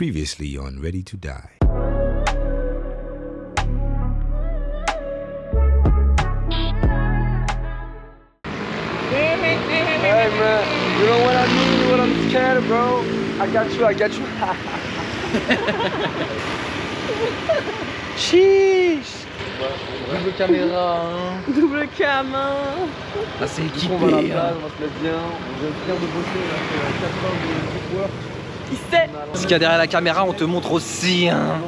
Previously on Ready to Die. Hey man, you know what I mean, what I'm scared bro. I got you. Chiche. Double caméra hein. Double cam hein. Ah c'est équipé. On va à la plage, on va se mettre bien. On vient de faire de bosser là, 4 heures de deep work. Il sait. Ce qu'il y a derrière la caméra, on te montre aussi hein.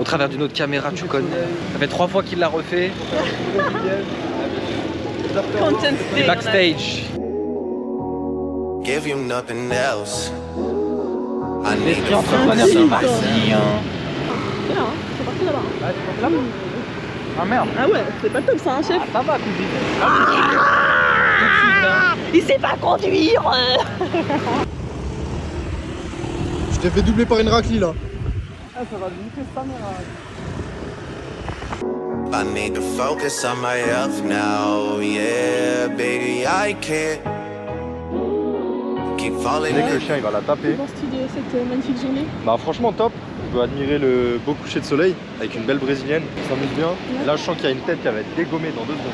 Au travers d'une autre caméra, tu connais. Ça fait 3 fois qu'il l'a refait. Content Backstage. Give you nothing else. I need L'esprit a entrepreneur c'est parti hein. C'est là, hein. C'est parti là-bas. Ah tu penses là-bas. Ah merde. Ah ouais, c'est pas top ça, hein, chef. Ça va cousine. Tout de suite hein. Il sait pas conduire. Je t'ai fait doubler par une raclie là. Ah, ça va vite cette caméra. I need to focus on my health now. Yeah, baby, I can't keep falling Dès que le in. chien il va la taper. Que penses-tu de cette magnifique journée? Bah franchement top. Je dois admirer le beau coucher de soleil avec une belle brésilienne. Ça s'amuse bien. Et là je sens qu'il y a une tête qui va être dégommée dans 2 secondes.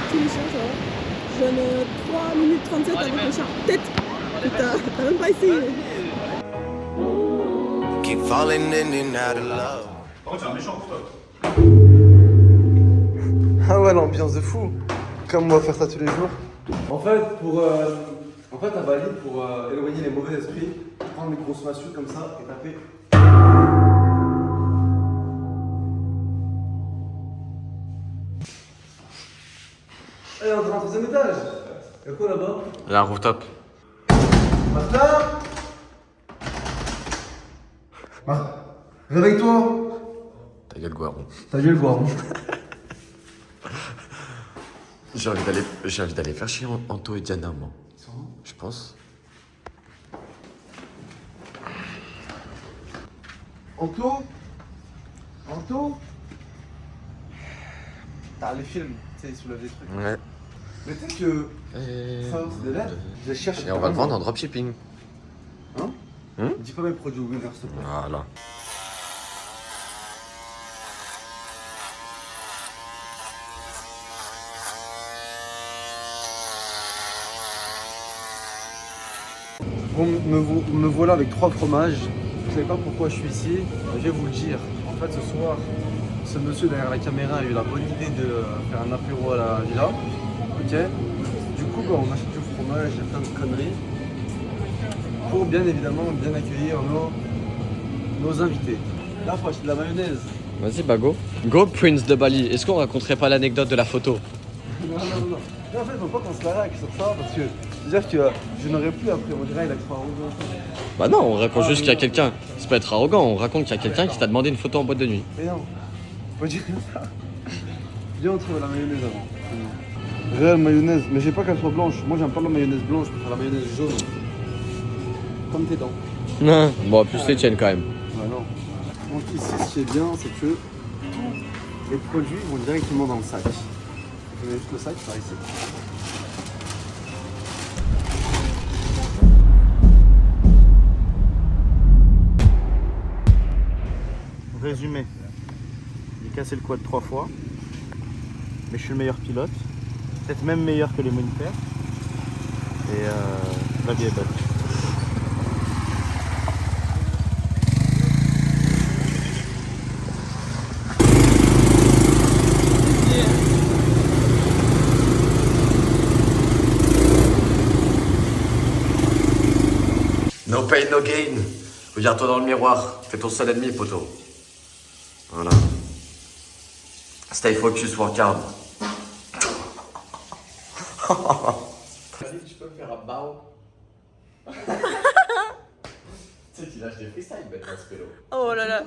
Petit chien, ça va. Je donne 3 minutes 37 avec le chien. Tête. Putain, t'as même pas essayé. Keep falling in and out of love. Ah ouais, l'ambiance de fou. Comme on va faire ça tous les jours. En fait, à Bali, pour éloigner les mauvais esprits, prendre une grosse massue comme ça et taper. Allez, on rentre au 3e étage. Y'a quoi là-bas? Il y a un rooftop. Martin! Réveille-toi! Ta gueule Guaron. Ta gueule, Guaron. J'ai envie d'aller faire chier Anto et Diana, moi. Je pense. Anto? T'as les films, tu sais, ils soulèvent des trucs. Ouais. Mais tu sais que ça, c'est des lettres. Je cherche. Et on va le vendre en dropshipping. Dis pas mes produits Winner, s'il te plaît. Voilà. Bon, me voilà avec 3 fromages. Je sais pas pourquoi je suis ici. Je vais vous le dire. En fait, ce soir, ce monsieur derrière la caméra a eu la bonne idée de faire un apéro à la villa. Ok. Du coup, bah, on achète du fromage et plein de conneries. Pour bien évidemment bien accueillir nos invités. Là, faut acheter de la mayonnaise. Vas-y bah go. Go Prince de Bali. Est-ce qu'on raconterait pas l'anecdote de la photo? Non. Là, en fait, faut pas qu'on se baraque sur ça parce que c'est-à-dire que je n'aurai plus après. On dirait il a trop arrogant. Bah non, on raconte juste qu'il y a quelqu'un. C'est pas être arrogant, on raconte qu'il y a quelqu'un qui t'a demandé une photo en boîte de nuit. Mais non, faut dire ça. Viens, on trouve la mayonnaise avant. Réelle mayonnaise, mais j'ai pas qu'elle soit blanche. Moi, j'aime pas la mayonnaise blanche, je préfère la mayonnaise jaune. Comme tes dents. Non. Bon, plus les tiennes quand même. Ouais, non. Donc ici, ce qui est bien, c'est que tous les produits vont directement dans le sac. Vous avez juste le sac par ici. Résumé, j'ai cassé le quad 3 fois, mais je suis le meilleur pilote, peut-être même meilleur que les moniteurs, et la vie est belle. No pain, no gain. Regarde-toi dans le miroir. Fais ton seul ennemi, poteau. Voilà. Stay focus, work hard. Tu peux me faire un bao? Tu sais qu'il lâche des freestyles maintenant, ce pélo. Oh là là.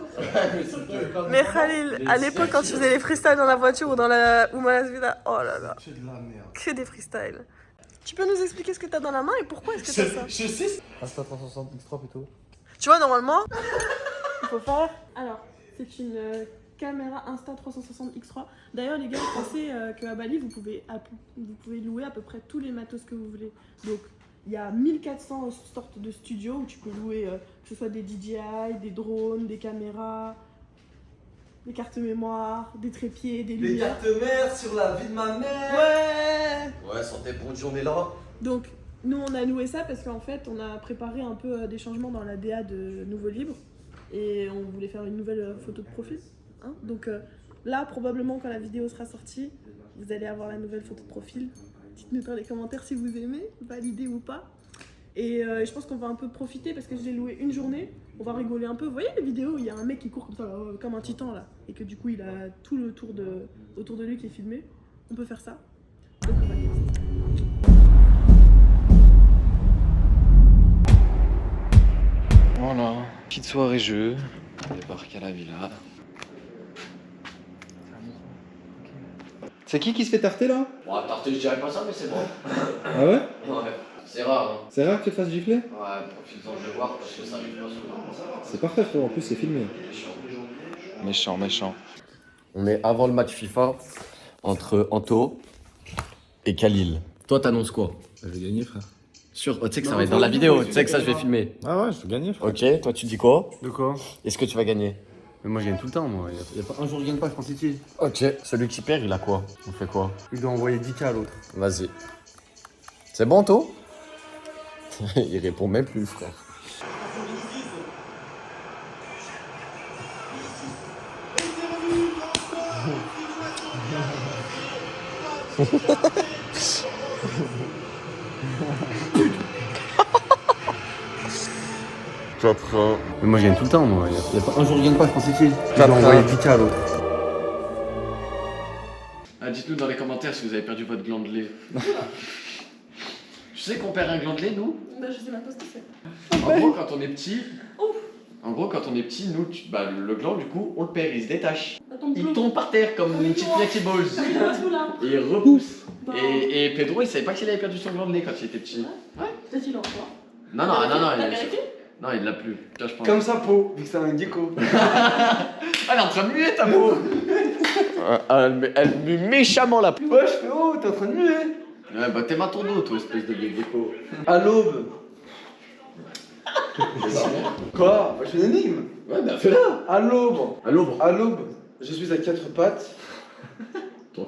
Mais Khalil, à l'époque quand tu faisais les freestyles dans la voiture ou dans la Oumalas Vida, oh là là. C'est de la merde. Que des freestyles. Tu peux nous expliquer ce que t'as dans la main et pourquoi est-ce que t'as ça? Je sais. Insta 360 X3 plutôt. Tu vois, normalement, il faut faire. Alors, c'est une caméra Insta360 X3. D'ailleurs, les gars, pensez qu'à Bali, vous pouvez louer à peu près tous les matos que vous voulez. Donc, Il y a 1400 sortes de studios où tu peux louer que ce soit des DJI, des drones, des caméras, des cartes mémoire, des trépieds, des lumières. cartes mères sur la vie de ma mère. Ouais. Ouais, santé pour une journée là. Donc nous on a loué ça parce qu'en fait on a préparé un peu des changements dans la DA de Nouveau Libre et on voulait faire une nouvelle photo de profil. Hein. Donc là probablement quand la vidéo sera sortie, vous allez avoir la nouvelle photo de profil. Dites-nous dans les commentaires si vous aimez, validez ou pas. Et je pense qu'on va un peu profiter parce que je l'ai loué une journée. On va rigoler un peu. Vous voyez les vidéos où il y a un mec qui court comme ça, là, comme un titan là, et que du coup il a tout le tour autour de lui qui est filmé. On peut faire ça. Donc on va tester. Voilà, petite soirée jeu. On débarque à la villa. C'est qui se fait tarter là? Bon, tarté, je dirais pas ça, mais c'est bon. Ah ouais? Ouais, c'est rare, hein. C'est rare que tu te fasses gifler? Ouais, profites-en de le voir parce que ça arrive pas souvent. C'est parfait frérot, en plus c'est filmé. Méchant, méchant. On est avant le match FIFA entre Anto et Khalil. Toi, t'annonces quoi? Je vais gagner, frère. Sûr, tu sais que ça va être dans la vidéo, tu sais que ça je vais filmer. Ah ouais, je vais gagner frère. Ok, toi tu dis quoi? De quoi? Est-ce que tu vas gagner? Mais moi je gagne tout le temps moi, y a pas un jour où je gagne pas, je pense ici. Ok, celui qui perd, il a quoi? On fait quoi? Il doit envoyer 10K à l'autre. Vas-y. C'est bon, Anto? Il répond même plus, frère. Mais moi je gagne tout le temps moi, y a pas un jour où je gagne pas, je pense ici. Il doit envoyer 10K à l'autre. Ah, dites-nous dans les commentaires si vous avez perdu votre gland de lait. Tu sais qu'on perd un gland de lait, nous? Bah, je sais même pas ce que c'est. En gros, quand on est petit, nous, le gland, du coup, on le perd, il se détache. Il tombe par terre comme une petite Lucky Balls. Et il repousse. Et Pedro, il savait pas qu'il avait perdu son gland de lait quand il était petit. Ouais, peut-être il en voit. Non, non, il l'a plus. Là, je pense. Comme sa peau, vu que c'est un gecko. Elle est en train de muer ta peau. Elle mue méchamment la peau. Wesh frérot, t'es en train de muer. Ouais, bah t'es ma ton dos, toi, espèce de gecko. À l'aube. Quoi? Je fais une énigme. Ouais, bah fais-la. À l'aube. À l'aube. À l'aube, je suis à 4 pattes. Toi.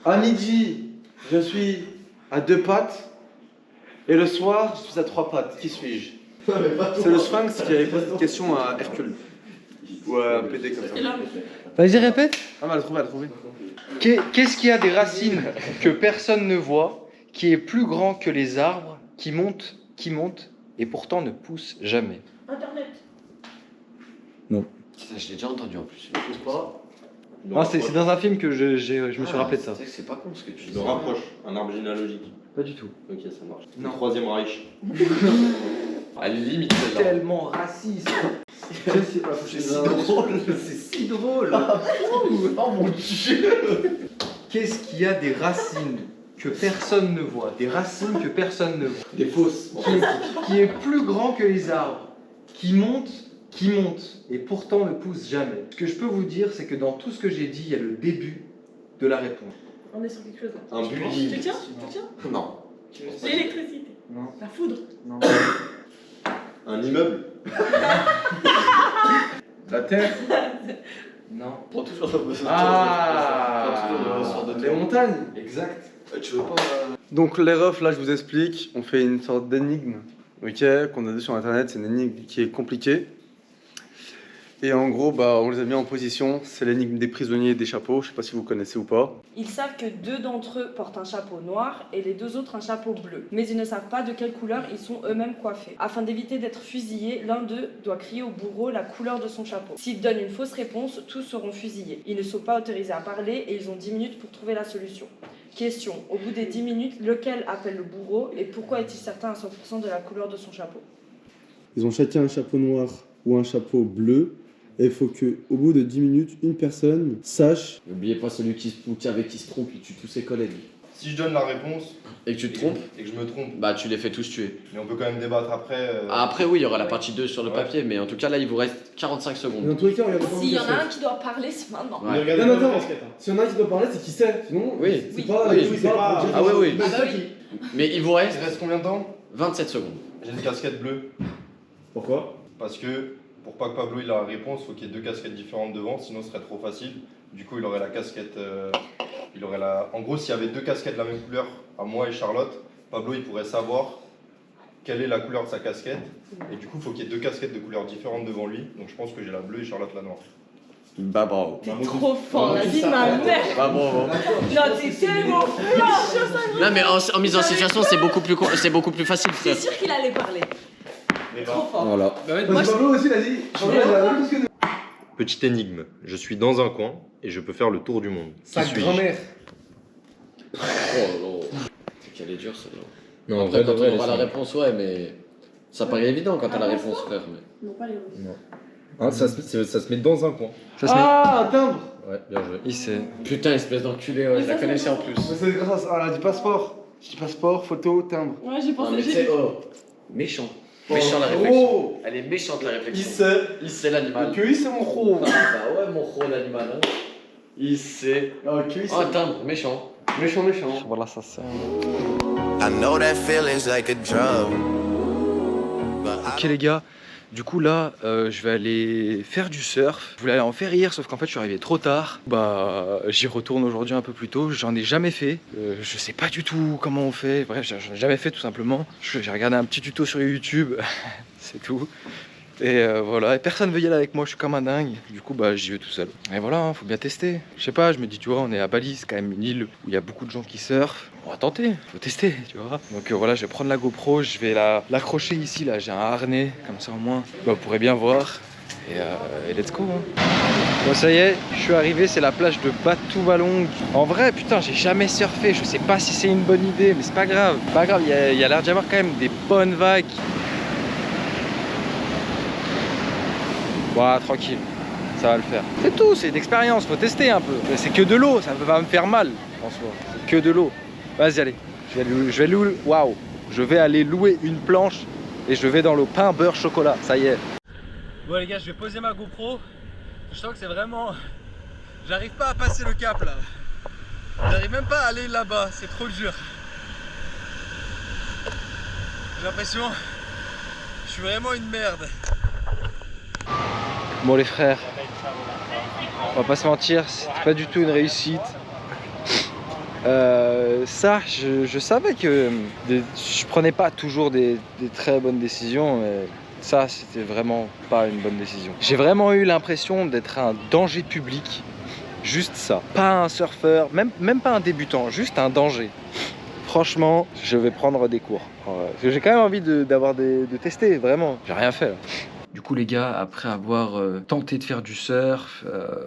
À midi, je suis à 2 pattes. Et le soir, je suis à 3 pattes. Qui suis-je? C'est le Sphinx qui avait posé cette question à Hercule. Ou à un PD comme ça. Vas-y, répète. Ah, elle a trouvé, elle a trouvé. Qu'est-ce qui a des racines que personne ne voit, qui est plus grand que les arbres, qui monte, et pourtant ne pousse jamais? Internet. Ça, je l'ai déjà entendu en plus. Ne pousse pas. Ah, c'est dans un film que je me suis rappelé de ça. Tu sais que c'est pas con ce que tu dis. Je me rapproche, un arbre généalogique. Pas du tout. Ok, ça marche. Non. Le troisième Reich. Elle est limite celle-là. Tellement raciste. C'est pas C'est si drôle. C'est si drôle. Oh mon dieu. Qu'est-ce qui a des racines que personne ne voit, des racines que personne ne voit, Des fausses. qui est plus grand que les arbres, qui monte, et pourtant ne pousse jamais? Ce que je peux vous dire, c'est que dans tout ce que j'ai dit, il y a le début de la réponse. On est sur quelque chose là. Un bully. Tu tiens? Non. L'électricité. Non. La foudre. Non. Un immeuble. La Terre. Non. Prends toujours le besoin. Les montagnes. Exact. Tu veux pas. Donc les refs, là je vous explique, on fait une sorte d'énigme, ok, qu'on a vu sur internet, c'est une énigme qui est compliquée. Et en gros, bah, on les a mis en position, c'est l'énigme des prisonniers et des chapeaux, je sais pas si vous connaissez ou pas. Ils savent que 2 d'entre eux portent un chapeau noir et les 2 autres un chapeau bleu. Mais ils ne savent pas de quelle couleur ils sont eux-mêmes coiffés. Afin d'éviter d'être fusillés, l'un d'eux doit crier au bourreau la couleur de son chapeau. S'ils donnent une fausse réponse, tous seront fusillés. Ils ne sont pas autorisés à parler et ils ont 10 minutes pour trouver la solution. Question, au bout des 10 minutes, lequel appelle le bourreau et pourquoi est-il certain à 100% de la couleur de son chapeau? Ils ont chacun un chapeau noir ou un chapeau bleu. Et il faut qu'au bout de 10 minutes, une personne sache. N'oubliez pas celui qui se trompe, il tue tous ses collègues. Si je donne la réponse Et que tu te trompes, et que je me trompe, bah tu les fais tous tuer. mais on peut quand même débattre après. Après oui, il y aura la partie 2 sur le Ouais. papier, mais en tout cas là il vous reste 45 Et secondes. dans tous les cas, regardez pas S'il y en a casquette. un qui doit parler, c'est maintenant. Ouais. Regardez Non, pas attends. vos casquettes, hein. S'il y en a un qui doit parler, c'est qui sait. Sinon, Oui. c'est pas. Oui, c'est c'est pas- Ah oui, oui. Ah bah oui. Mais il vous reste Il reste combien de temps? 27 secondes. J'ai une casquette bleue. Pourquoi? Parce que pour pas que Pablo il a la réponse, il faut qu'il y ait deux casquettes différentes devant, sinon ce serait trop facile. Du coup, il aurait la casquette. En gros, s'il y avait deux casquettes de la même couleur, à moi et Charlotte, Pablo il pourrait savoir quelle est la couleur de sa casquette. Et du coup, il faut qu'il y ait deux casquettes de couleurs différentes devant lui. Donc je pense que j'ai la bleue et Charlotte la noire. Bah bravo. T'es trop fort, la vie de ma mère. Bah bravo. Non, t'es tellement fort. Non mais en mise en situation, c'est beaucoup plus facile, C'est frère. sûr qu'il allait parler. Trop fort. Voilà. Pablo aussi, vas-y. Pablo, il a la même chose que nous. Petite énigme. Je suis dans un coin et je peux faire le tour du monde. Sa Qui suis-je? grand-mère. Oh, c'est qu'elle est dure celle-là. Non, en Après, vrai, quand on aura la réponse, ouais, mais ça paraît évident quand t'as la réponse, frère. Mais... Non, pas les Russes. Ah, ça se met dans un coin. Ah, un timbre. Ouais, bien joué. Il sait. Putain, espèce d'enculé, ouais, je la connaissais en plus. Mais c'est grâce à ça. Ah, elle a dit passeport. Je dis passeport, photo, timbre. Ouais, j'ai Non, pensé. mais tu sais, oh, méchant. Méchant la réflexion. Oh. Elle est méchante la Il réflexion. sait. Il sait l'animal. Que c'est mon gros. Ah bah ouais, mon gros l'animal. Hein. Il sait. Ok, Oh, timbre, méchant. méchant, méchant. Voilà, ça c'est. I know that feeling's like a drug. But I Ok les gars, du coup là, je vais aller faire du surf. Je voulais aller en faire hier, sauf qu'en fait je suis arrivé trop tard. Bah j'y retourne aujourd'hui un peu plus tôt. J'en ai jamais fait. Je sais pas du tout comment on fait. Bref, j'en ai jamais fait tout simplement. J'ai regardé un petit tuto sur YouTube, c'est tout. Et voilà, et personne veut y aller avec moi, je suis comme un dingue. Du coup, bah j'y vais tout seul. Et voilà, hein, faut bien tester. Je sais pas, je me dis, tu vois, on est à Bali, c'est quand même une île où il y a beaucoup de gens qui surfent. On va tenter, faut tester, tu vois. Donc voilà, je vais prendre la GoPro, je vais l'accrocher ici, là, j'ai un harnais, comme ça au moins, bah, vous pourrez bien voir. Et let's go. Hein. Bon, ça y est, je suis arrivé, c'est la plage de Batu-Balong. En vrai, putain, j'ai jamais surfé, je sais pas si c'est une bonne idée, mais c'est pas grave. Pas grave, il y a l'air d'y avoir quand même des bonnes vagues. Voilà, tranquille, ça va le faire. C'est tout, c'est une expérience, faut tester un peu. C'est que de l'eau, ça va me faire mal en soi. C'est que de l'eau. Vas-y, allez. Je vais aller louer une planche et je vais dans le pain beurre chocolat, ça y est. Bon les gars, je vais poser ma GoPro. Je sens que c'est vraiment... J'arrive pas à passer le cap là. J'arrive même pas à aller là-bas, c'est trop dur. J'ai l'impression... Je suis vraiment une merde. Bon les frères, on va pas se mentir, c'est pas du tout une réussite. Ça, je savais que je prenais pas toujours des très bonnes décisions, mais ça, c'était vraiment pas une bonne décision. J'ai vraiment eu l'impression d'être un danger public, juste ça. Pas un surfeur, même pas un débutant, juste un danger. Franchement, je vais prendre des cours. Parce que j'ai quand même envie de tester, vraiment. J'ai rien fait là. Du coup les gars, après avoir tenté de faire du surf,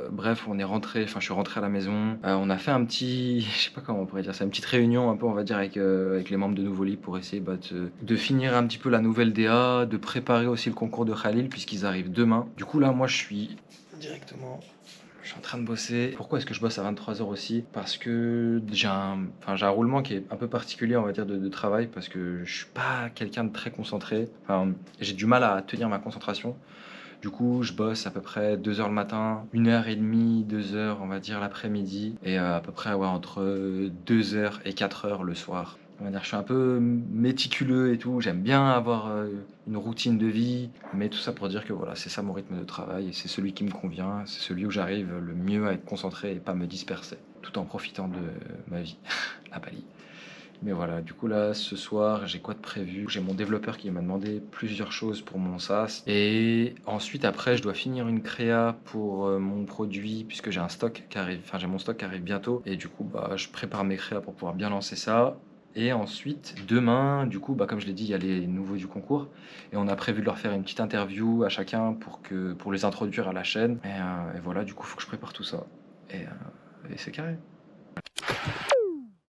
bref, on est rentré, enfin je suis rentré à la maison, on a fait un petit, je sais pas comment on pourrait dire ça, une petite réunion un peu on va dire avec les membres de Nouveau Libre pour essayer de finir un petit peu la nouvelle DA, de préparer aussi le concours de Khalil puisqu'ils arrivent demain. Du coup là moi je suis directement... Je suis en train de bosser. Pourquoi est-ce que je bosse à 23h aussi? Parce que j'ai un roulement qui est un peu particulier, on va dire, de travail, parce que je suis pas quelqu'un de très concentré. Enfin, j'ai du mal à tenir ma concentration. Du coup, je bosse à peu près 2h le matin, 1h30, 2h, on va dire, l'après-midi, et à peu près ouais, entre 2h et 4h le soir. On va dire, je suis un peu méticuleux et tout, j'aime bien avoir une routine de vie, mais tout ça pour dire que voilà, c'est ça mon rythme de travail et c'est celui qui me convient, c'est celui où j'arrive le mieux à être concentré et pas me disperser, tout en profitant de ma vie à Bali. Mais voilà, du coup là, ce soir, j'ai quoi de prévu? J'ai mon développeur qui m'a demandé plusieurs choses pour mon SaaS. Et ensuite, après, je dois finir une créa pour mon produit, puisque j'ai un stock qui arrive, enfin j'ai mon stock qui arrive bientôt. Et du coup, bah, je prépare mes créas pour pouvoir bien lancer ça. Et ensuite, demain, du coup, bah, comme je l'ai dit, il y a les nouveaux du concours. Et on a prévu de leur faire une petite interview à chacun pour les introduire à la chaîne. Et voilà, du coup, il faut que je prépare tout ça. Et c'est carré.